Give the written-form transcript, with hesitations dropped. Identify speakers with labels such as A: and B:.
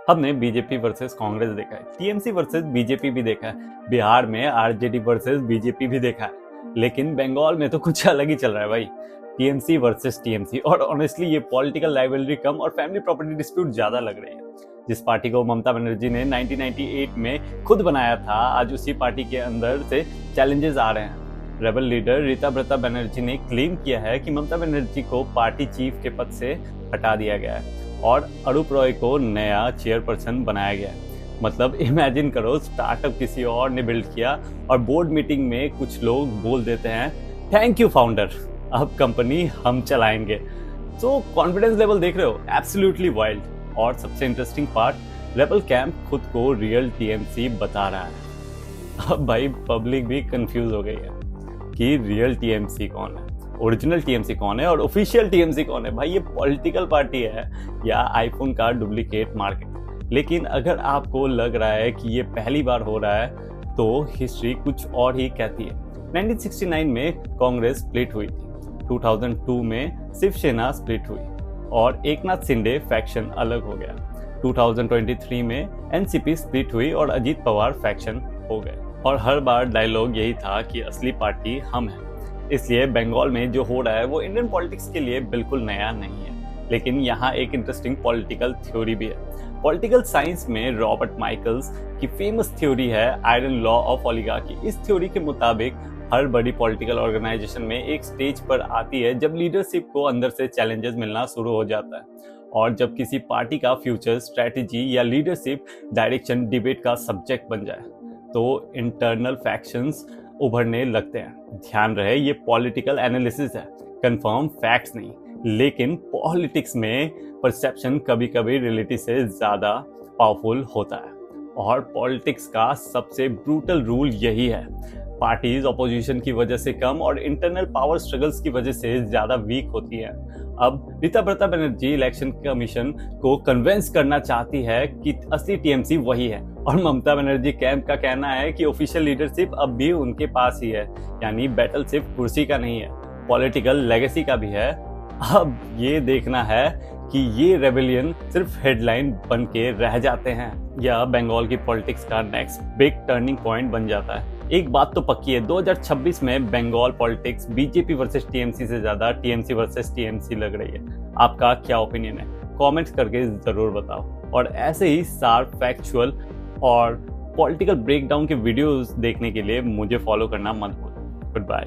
A: हमने BJP versus Congress देखा है, टीएमसी वर्सेस बीजेपी भी देखा है, बिहार में आरजेडी वर्सेस बीजेपी भी देखा है, लेकिन बंगाल में तो कुछ अलग ही चल रहा है भाई। टीएमसी वर्सेस टीएमसी, और ऑनेस्टली ये पॉलिटिकल राइवलरी कम और फैमिली प्रॉपर्टी डिस्प्यूट ज्यादा लग रही है। जिस पार्टी को ममता बनर्जी ने 1998 में खुद बनाया था, आज उसी पार्टी के अंदर से चैलेंजेस आ रहे हैं। रेबल लीडर रीता बनर्जी ने क्लेम किया है कि ममता बनर्जी को पार्टी चीफ के पद से हटा दिया गया है और अरूप रॉय को नया चेयरपर्सन बनाया गया है। मतलब इमेजिन करो, स्टार्टअप किसी और ने बिल्ड किया और बोर्ड मीटिंग में कुछ लोग बोल देते हैं थैंक यू फाउंडर, अब कंपनी हम चलाएंगे। तो कॉन्फिडेंस लेवल देख रहे हो, एब्सोल्युटली वाइल्ड। और सबसे इंटरेस्टिंग पार्ट, रेबल कैंप खुद को रियल टीएमसी बता रहा है। अब भाई पब्लिक भी कंफ्यूज हो गई है कि रियल टीएमसी कौन है, ओरिजिनल टीएमसी कौन है और ऑफिशियल टीएमसी कौन है। भाई ये पॉलिटिकल पार्टी है या आईफोन का डुप्लीकेट मार्केट। लेकिन अगर आपको लग रहा है कि ये पहली बार हो रहा है तो हिस्ट्री कुछ और ही कहती है। 1969 में कांग्रेस स्प्लिट हुई थी, 2002 में शिवसेना स्प्लिट हुई और एकनाथ शिंदे फैक्शन अलग हो गया। 2023 में एनसीपी स्प्लिट हुई और अजीत पवार फैक्शन हो गए। और हर बार डायलॉग यही था कि असली पार्टी हम हैं। इसलिए बंगाल में जो हो रहा है वो इंडियन पॉलिटिक्स के लिए बिल्कुल नया नहीं है। लेकिन यहाँ एक इंटरेस्टिंग पॉलिटिकल थ्योरी भी है। पॉलिटिकल साइंस में रॉबर्ट माइकल्स की फेमस थ्योरी है आयरन लॉ ऑफ ओलिगार्की। इस थ्योरी के मुताबिक हर बड़ी पॉलिटिकल ऑर्गेनाइजेशन में एक स्टेज पर आती है जब लीडरशिप को अंदर से चैलेंजेस मिलना शुरू हो जाता है और जब किसी पार्टी का फ्यूचर स्ट्रेटेजी या लीडरशिप डायरेक्शन डिबेट का सब्जेक्ट बन जाए तो इंटरनल फैक्शंस उभरने लगते हैं। ध्यान रहे, ये पॉलिटिकल एनालिसिस है, कंफर्म फैक्ट्स नहीं। लेकिन पॉलिटिक्स में परसेप्शन कभी कभी रियलिटी से ज्यादा पावरफुल होता है और पॉलिटिक्स का सबसे ब्रूटल रूल यही है, पार्टीज ऑपोजिशन की वजह से कम और इंटरनल पावर स्ट्रगल्स की वजह से ज्यादा वीक होती है। अब रीता बनर्जी इलेक्शन कमीशन को कन्विंस करना चाहती है कि असली टीएमसी वही है और ममता बनर्जी कैंप का कहना है कि ऑफिशियल लीडरशिप अब भी उनके पास ही है। यानी बैटल सिर्फ कुर्सी का नहीं है, पॉलिटिकल लेगेसी का भी है। अब ये देखना है कि ये रेबेलियन सिर्फ हेडलाइन बन के रह जाते हैं या बंगाल की पॉलिटिक्स का नेक्स्ट बिग टर्निंग पॉइंट बन जाता है। एक बात तो पक्की है, 2026 में Bengal politics BJP versus TMC से ज्यादा टीएमसी वर्सेस टीएमसी लग रही है। आपका क्या ओपिनियन है? कमेंट्स करके जरूर बताओ। और ऐसे ही शार्प, फैक्चुअल और पॉलिटिकल ब्रेकडाउन के वीडियोस देखने के लिए मुझे फॉलो करना मत भूलो। Good bye.